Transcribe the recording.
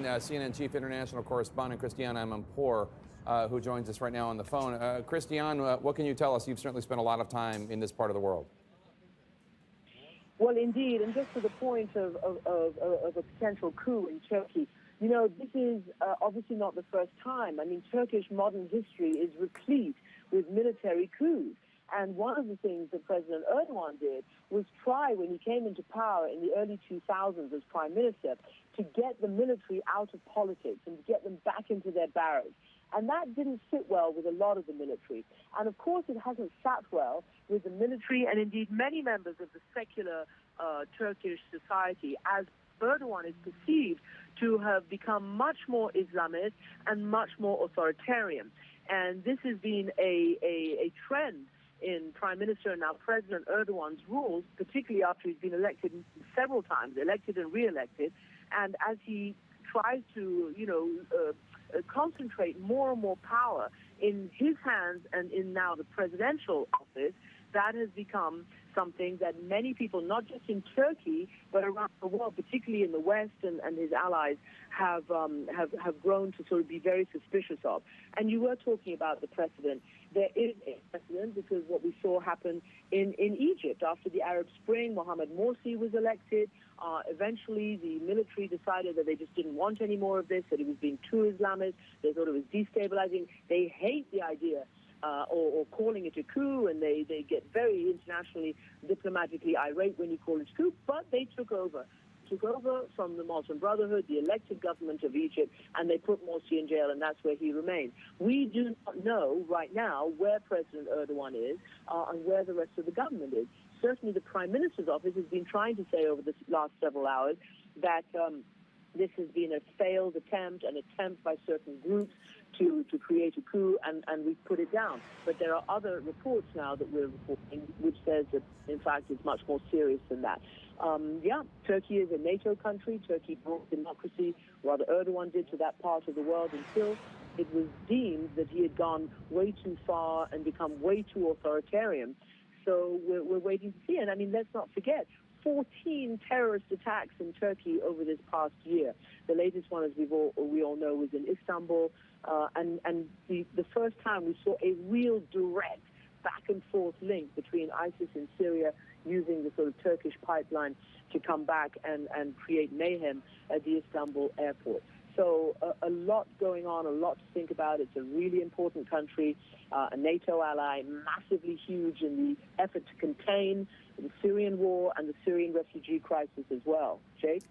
CNN Chief International Correspondent Christiane Amanpour, who joins us right now on the phone. Christiane, what can you tell us? You've certainly spent a lot of time in this part of the world. Well, indeed, and just to the point of a potential coup in Turkey, you know, this is obviously not the first time. I mean, Turkish modern history is replete with military coups. And one of the things that President Erdogan did was try, when he came into power in the early 2000s as prime minister, to get the military out of politics and to get them back into their barracks. And that didn't sit well with a lot of the military. And of course, it hasn't sat well with the military and indeed many members of the secular Turkish society, as Erdogan is perceived to have become much more Islamist and much more authoritarian. And this has been a trend in Prime Minister and now President Erdogan's rules, particularly after he's been elected several times, elected and re-elected, and as he tries to, concentrate more and more power in his hands and in now the presidential office, that has become something that many people, not just in Turkey, but around the world, particularly in the West and his allies, have grown to sort of be very suspicious of. And you were talking about the precedent. There is a precedent because what we saw happen in Egypt after the Arab Spring, Mohamed Morsi was elected. Eventually, the military decided that they just didn't want any more of this, that it was being too Islamist. They thought it was destabilizing. They hate the idea or calling it a coup, and they get very internationally, diplomatically irate when you call it a coup, but they took over from the Muslim Brotherhood, the elected government of Egypt, and they put Morsi in jail, and that's where he remains. We do not know right now where President Erdogan is and where the rest of the government is. Certainly the Prime Minister's office has been trying to say over the last several hours that this has been a failed attempt, an attempt by certain groups to create a coup, and we've put it down. But there are other reports now that we're reporting which says that, in fact, it's much more serious than that. Turkey is a NATO country. Turkey brought democracy, rather Erdogan did, to that part of the world until it was deemed that he had gone way too far and become way too authoritarian. So we're waiting to see. And I mean, let's not forget, 14 terrorist attacks in Turkey over this past year. The latest one, as we all know, was in Istanbul. And the first time we saw a real direct back and forth link between ISIS in Syria using the sort of Turkish pipeline to come back and create mayhem at the Istanbul airport. So a lot going on, a lot to think about. It's a really important country, a NATO ally, massively huge in the effort to contain the Syrian war and the Syrian refugee crisis as well. Jake?